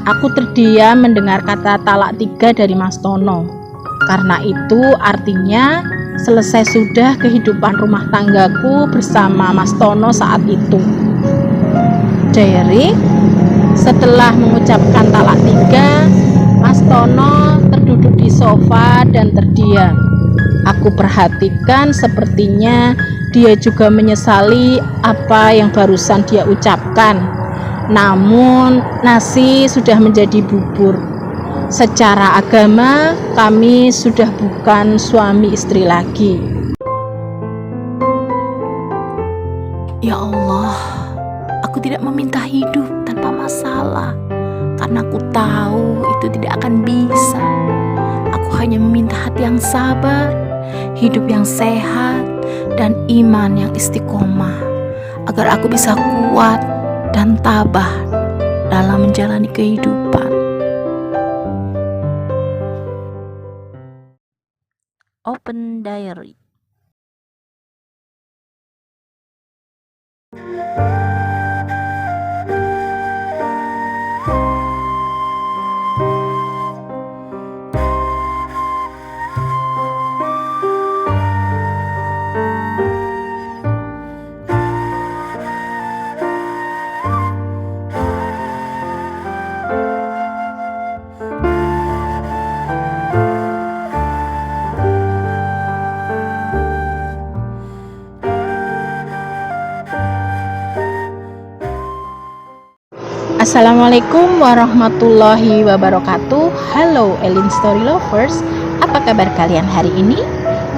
Aku terdiam mendengar kata talak 3 dari Mas Tono. Karena itu artinya selesai sudah kehidupan rumah tanggaku bersama Mas Tono saat itu. Diary, setelah mengucapkan talak 3, Mas Tono terduduk di sofa dan terdiam. Aku perhatikan sepertinya dia juga menyesali apa yang barusan dia ucapkan. Namun nasi sudah menjadi bubur. Secara agama kami sudah bukan suami istri lagi. Ya Allah, aku tidak meminta hidup tanpa masalah, karena aku tahu itu tidak akan bisa. Aku hanya meminta hati yang sabar, hidup yang sehat, dan iman yang istiqomah, agar aku bisa kuat dan tabah dalam menjalani kehidupan. Open Diary. Assalamualaikum warahmatullahi wabarakatuh. Halo Elin Story Lovers, apa kabar kalian hari ini?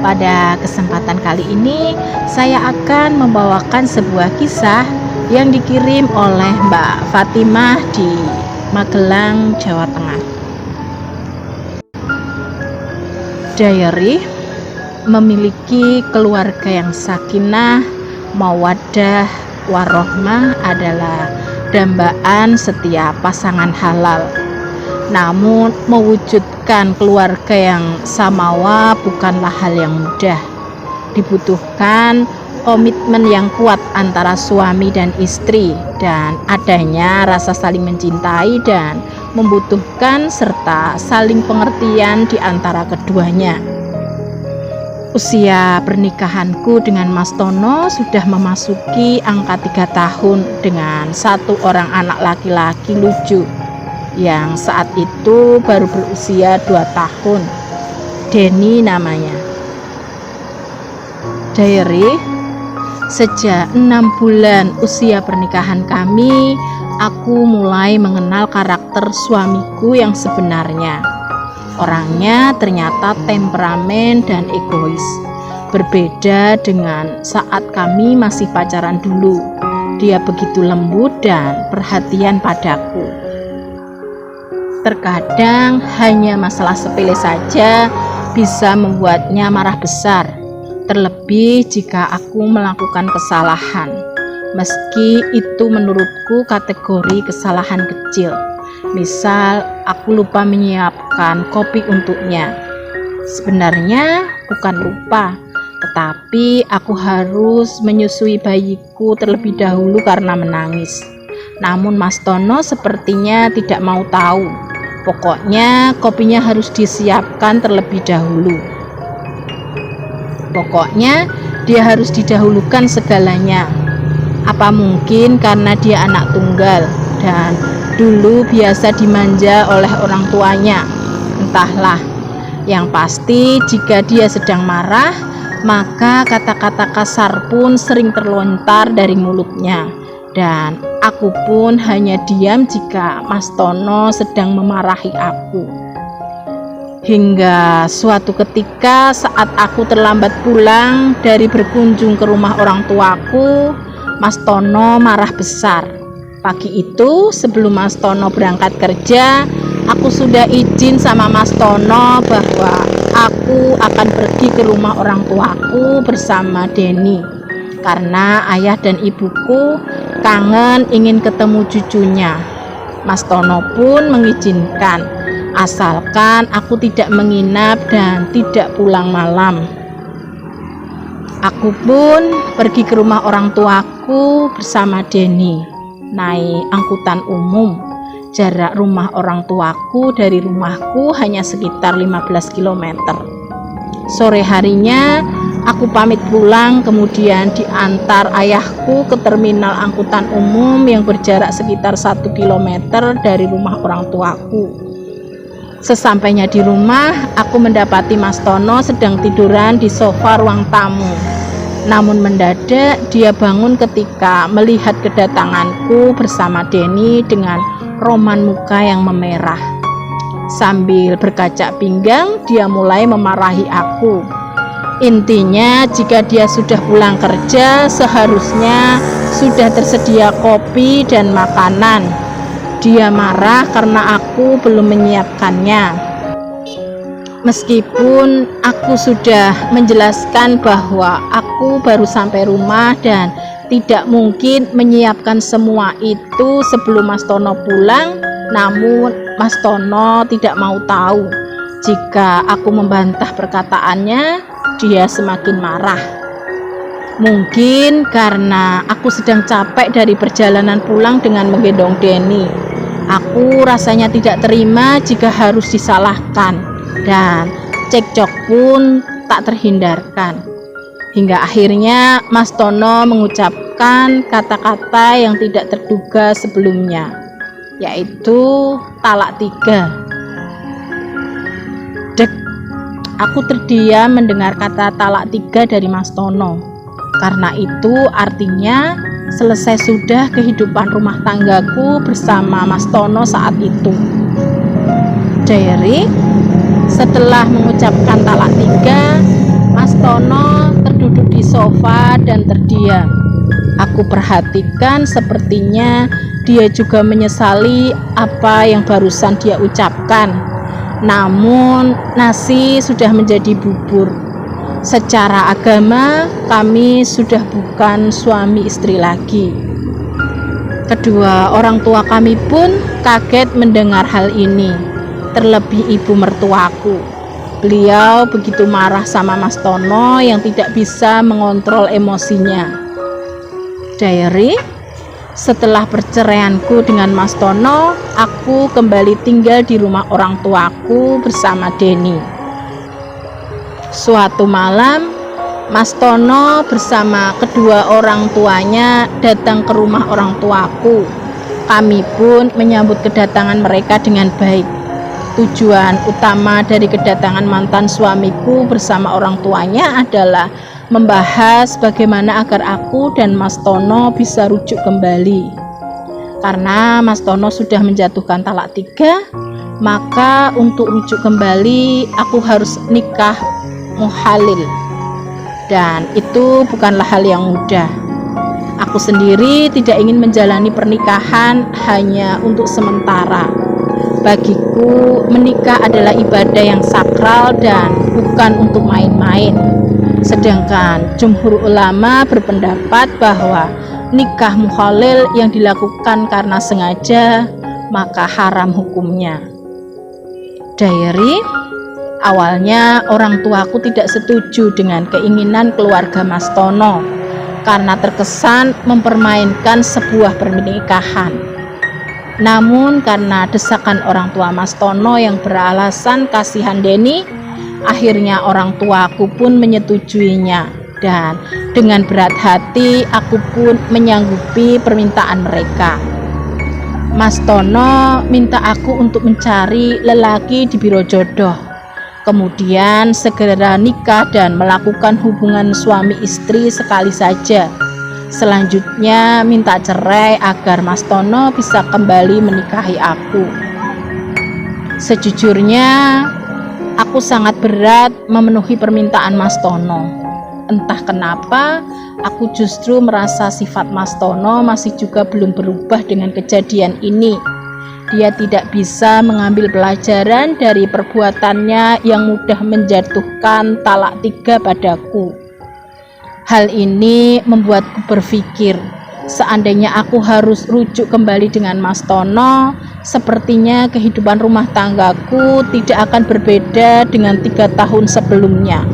Pada kesempatan kali ini saya akan membawakan sebuah kisah yang dikirim oleh Mbak Fatimah di Magelang, Jawa Tengah. Diary, memiliki keluarga yang sakinah, mawaddah, warohmah adalah dambaan setiap pasangan halal. Namun mewujudkan keluarga yang samawa bukanlah hal yang mudah. Dibutuhkan komitmen yang kuat antara suami dan istri, dan adanya rasa saling mencintai dan membutuhkan serta saling pengertian di antara keduanya. Usia pernikahanku dengan Mas Tono sudah memasuki angka 3 tahun dengan satu orang anak laki-laki lucu yang saat itu baru berusia 2 tahun. Denny namanya. Diary, sejak 6 bulan usia pernikahan kami, aku mulai mengenal karakter suamiku yang sebenarnya. Orangnya ternyata temperamen dan egois. Berbeda dengan saat kami masih pacaran dulu. Dia begitu lembut dan perhatian padaku. Terkadang hanya masalah sepele saja bisa membuatnya marah besar. Terlebih jika aku melakukan kesalahan, meski itu menurutku kategori kesalahan kecil. Misal, aku lupa menyiapkan kopi untuknya. Sebenarnya bukan lupa, tetapi aku harus menyusui bayiku terlebih dahulu karena menangis. Namun Mas Tono sepertinya tidak mau tahu. Pokoknya kopinya harus disiapkan terlebih dahulu. Pokoknya dia harus didahulukan segalanya. Apa mungkin karena dia anak tunggal dan dulu biasa dimanja oleh orang tuanya? Entahlah. Yang pasti jika dia sedang marah, maka kata-kata kasar pun sering terlontar dari mulutnya. Dan aku pun hanya diam jika Mas Tono sedang memarahi aku. Hingga suatu ketika saat aku terlambat pulang dari berkunjung ke rumah orang tuaku, Mas Tono marah besar. Pagi itu sebelum Mas Tono berangkat kerja, aku sudah izin sama Mas Tono bahwa aku akan pergi ke rumah orang tuaku bersama Denny. Karena ayah dan ibuku kangen ingin ketemu cucunya. Mas Tono pun mengizinkan, asalkan aku tidak menginap dan tidak pulang malam. Aku pun pergi ke rumah orang tuaku bersama Denny, naik angkutan umum. Jarak rumah orang tuaku dari rumahku hanya sekitar 15 km. Sore harinya aku pamit pulang, kemudian diantar ayahku ke terminal angkutan umum yang berjarak sekitar 1 km dari rumah orang tuaku. Sesampainya di rumah, aku mendapati Mas Tono sedang tiduran di sofa ruang tamu. Namun mendadak dia bangun ketika melihat kedatanganku bersama Denny dengan roman muka yang memerah. Sambil berkacak pinggang, dia mulai memarahi aku. Intinya, jika dia sudah pulang kerja, seharusnya sudah tersedia kopi dan makanan. Dia marah karena aku belum menyiapkannya. Meskipun aku sudah menjelaskan bahwa aku baru sampai rumah dan tidak mungkin menyiapkan semua itu sebelum Mas Tono pulang, namun Mas Tono tidak mau tahu. Jika aku membantah perkataannya, dia semakin marah. Mungkin karena aku sedang capek dari perjalanan pulang dengan menggendong Denny. Aku rasanya tidak terima jika harus disalahkan, dan cekcok pun tak terhindarkan. Hingga akhirnya Mas Tono mengucapkan kata-kata yang tidak terduga sebelumnya, yaitu talak 3. Dek, aku terdiam mendengar kata talak 3 dari Mas Tono. Karena itu artinya selesai sudah kehidupan rumah tanggaku bersama Mas Tono saat itu. Diary, setelah mengucapkan talak 3, Mas Tono terduduk di sofa dan terdiam. Aku perhatikan sepertinya dia juga menyesali apa yang barusan dia ucapkan. Namun nasi sudah menjadi bubur. Secara agama kami sudah bukan suami istri lagi. Kedua orang tua kami pun kaget mendengar hal ini, terlebih ibu mertuaku. Beliau begitu marah sama Mas Tono yang tidak bisa mengontrol emosinya. Diary, setelah perceraianku dengan Mas Tono, aku kembali tinggal di rumah orang tuaku bersama Denny. Suatu malam, Mas Tono bersama kedua orang tuanya datang ke rumah orang tuaku. Kami pun menyambut kedatangan mereka dengan baik. Tujuan utama dari kedatangan mantan suamiku bersama orang tuanya adalah membahas bagaimana agar aku dan Mas Tono bisa rujuk kembali. Karena Mas Tono sudah menjatuhkan talak 3, maka untuk rujuk kembali aku harus nikah muhalil. Dan itu bukanlah hal yang mudah. Aku sendiri tidak ingin menjalani pernikahan hanya untuk sementara. Bagiku, menikah adalah ibadah yang sakral dan bukan untuk main-main. Sedangkan jumhur ulama berpendapat bahwa nikah mukhalil yang dilakukan karena sengaja, maka haram hukumnya. Diary, awalnya orang tuaku tidak setuju dengan keinginan keluarga Mas Tono karena terkesan mempermainkan sebuah pernikahan. Namun karena desakan orang tua Mas Tono yang beralasan kasihan Denny, akhirnya orang tuaku pun menyetujuinya. Dan dengan berat hati aku pun menyanggupi permintaan mereka. Mas Tono minta aku untuk mencari lelaki di biro jodoh, kemudian segera nikah dan melakukan hubungan suami istri sekali saja. Selanjutnya minta cerai agar Mas Tono bisa kembali menikahi aku. Sejujurnya aku sangat berat memenuhi permintaan Mas Tono. Entah kenapa aku justru merasa sifat Mas Tono masih juga belum berubah dengan kejadian ini. Dia tidak bisa mengambil pelajaran dari perbuatannya yang mudah menjatuhkan talak 3 padaku. Hal ini membuatku berpikir, seandainya aku harus rujuk kembali dengan Mas Tono, sepertinya kehidupan rumah tanggaku tidak akan berbeda dengan 3 tahun sebelumnya,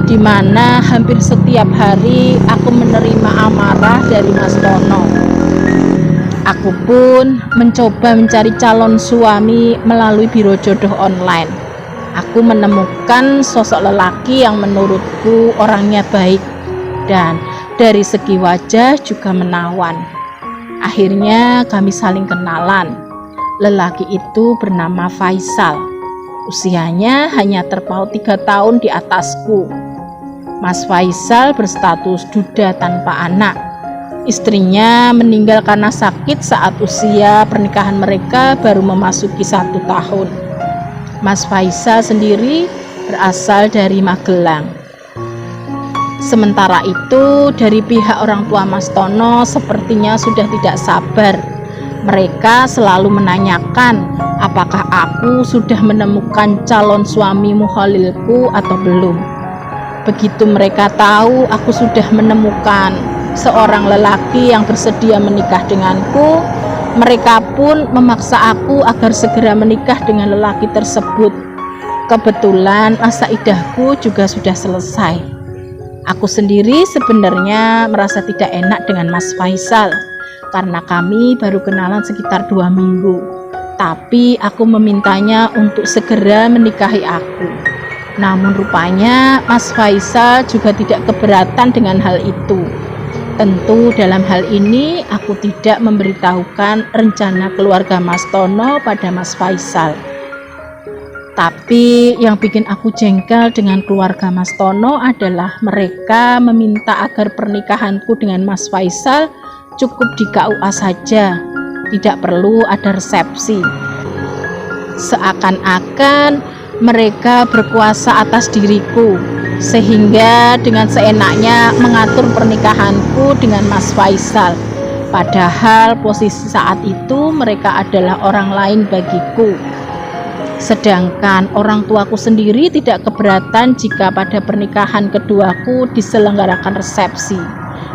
di mana hampir setiap hari aku menerima amarah dari Mas Tono. Aku pun mencoba mencari calon suami melalui biro jodoh online. Aku menemukan sosok lelaki yang menurutku orangnya baik dan dari segi wajah juga menawan. Akhirnya kami saling kenalan. Lelaki itu bernama Faisal. Usianya hanya terpaut 3 tahun di atasku. Mas Faisal berstatus duda tanpa anak. Istrinya meninggal karena sakit saat usia pernikahan mereka baru memasuki 1 tahun. Mas Faisal sendiri berasal dari Magelang. Sementara itu, dari pihak orang tua Mas Tono sepertinya sudah tidak sabar. Mereka selalu menanyakan apakah aku sudah menemukan calon suami mukhalilku atau belum. Begitu mereka tahu aku sudah menemukan seorang lelaki yang bersedia menikah denganku, mereka pun memaksa aku agar segera menikah dengan lelaki tersebut. Kebetulan masa idahku juga sudah selesai. Aku sendiri sebenarnya merasa tidak enak dengan Mas Faisal karena kami baru kenalan sekitar 2 minggu. Tapi aku memintanya untuk segera menikahi aku. Namun rupanya Mas Faisal juga tidak keberatan dengan hal itu. Tentu dalam hal ini aku tidak memberitahukan rencana keluarga Mas Tono pada Mas Faisal. Tapi yang bikin aku jengkel dengan keluarga Mas Tono adalah mereka meminta agar pernikahanku dengan Mas Faisal cukup di KUA saja, tidak perlu ada resepsi. Seakan-akan mereka berkuasa atas diriku, sehingga dengan seenaknya mengatur pernikahanku dengan Mas Faisal. Padahal posisi saat itu mereka adalah orang lain bagiku. Sedangkan orang tuaku sendiri tidak keberatan jika pada pernikahan keduaku diselenggarakan resepsi.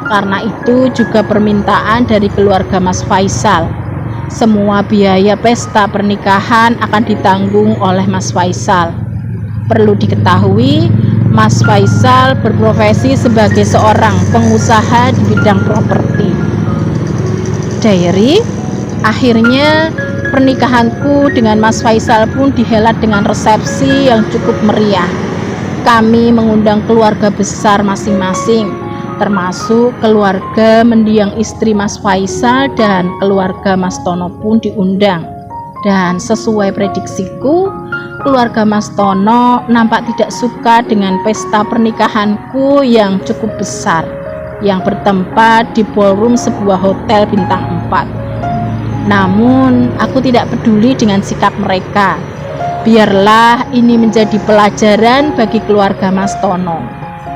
Karena itu juga permintaan dari keluarga Mas Faisal. Semua biaya pesta pernikahan akan ditanggung oleh Mas Faisal. Perlu diketahui, Mas Faisal berprofesi sebagai seorang pengusaha di bidang properti. Diary, akhirnya pernikahanku dengan Mas Faisal pun dihelat dengan resepsi yang cukup meriah. Kami mengundang keluarga besar masing-masing, termasuk keluarga mendiang istri Mas Faisal dan keluarga Mas Tono pun diundang. Dan sesuai prediksiku, keluarga Mas Tono nampak tidak suka dengan pesta pernikahanku yang cukup besar, yang bertempat di ballroom sebuah hotel bintang 4. Namun, aku tidak peduli dengan sikap mereka. Biarlah ini menjadi pelajaran bagi keluarga Mas Tono,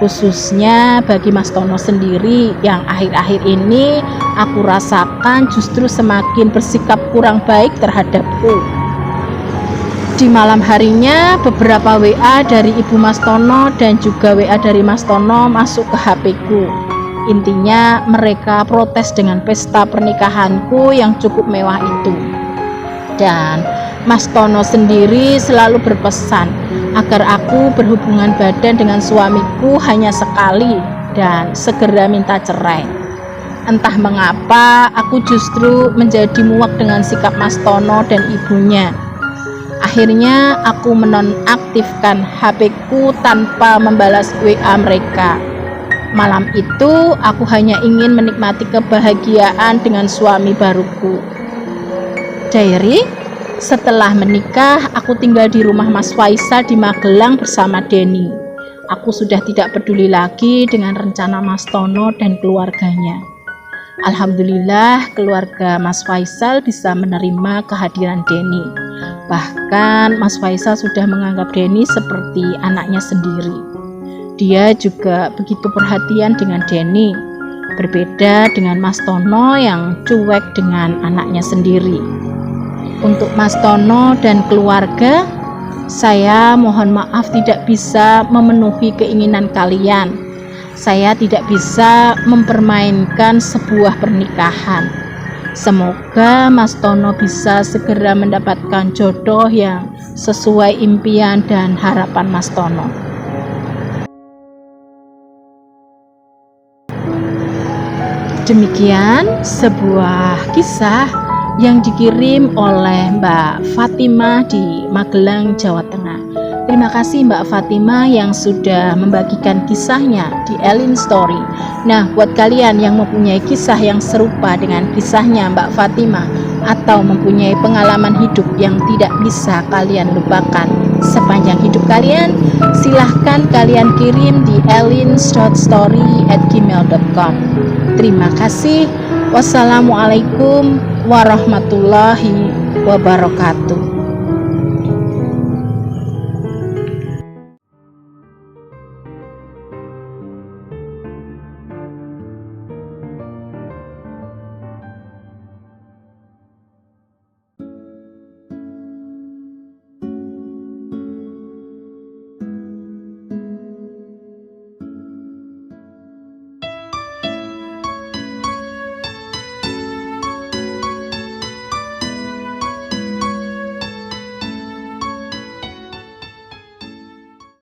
khususnya bagi Mas Tono sendiri yang akhir-akhir ini aku rasakan justru semakin bersikap kurang baik terhadapku. Di malam harinya, beberapa WA dari ibu Mas Tono dan juga WA dari Mas Tono masuk ke HP-ku. Intinya mereka protes dengan pesta pernikahanku yang cukup mewah itu. Dan Mas Tono sendiri selalu berpesan agar aku berhubungan badan dengan suamiku hanya sekali dan segera minta cerai. Entah mengapa aku justru menjadi muak dengan sikap Mas Tono dan ibunya. Akhirnya aku menonaktifkan HP-ku tanpa membalas WA mereka. Malam itu aku hanya ingin menikmati kebahagiaan dengan suami baruku. Diary, setelah menikah aku tinggal di rumah Mas Faisal di Magelang bersama Denny. Aku sudah tidak peduli lagi dengan rencana Mas Tono dan keluarganya. Alhamdulillah keluarga Mas Faisal bisa menerima kehadiran Denny. Bahkan Mas Faisal sudah menganggap Denny seperti anaknya sendiri. Dia juga begitu perhatian dengan Denny, berbeda dengan Mas Tono yang cuek dengan anaknya sendiri. Untuk Mas Tono dan keluarga, saya mohon maaf tidak bisa memenuhi keinginan kalian. Saya tidak bisa mempermainkan sebuah pernikahan. Semoga Mas Tono bisa segera mendapatkan jodoh yang sesuai impian dan harapan Mas Tono. Demikian sebuah kisah yang dikirim oleh Mbak Fatimah di Magelang, Jawa Tengah. Terima kasih Mbak Fatimah yang sudah membagikan kisahnya di Elin Story. Nah, buat kalian yang mempunyai kisah yang serupa dengan kisahnya Mbak Fatimah atau mempunyai pengalaman hidup yang tidak bisa kalian lupakan sepanjang hidup kalian, silahkan kalian kirim di elin.story@gmail.com. Terima kasih. Wassalamualaikum warahmatullahi wabarakatuh.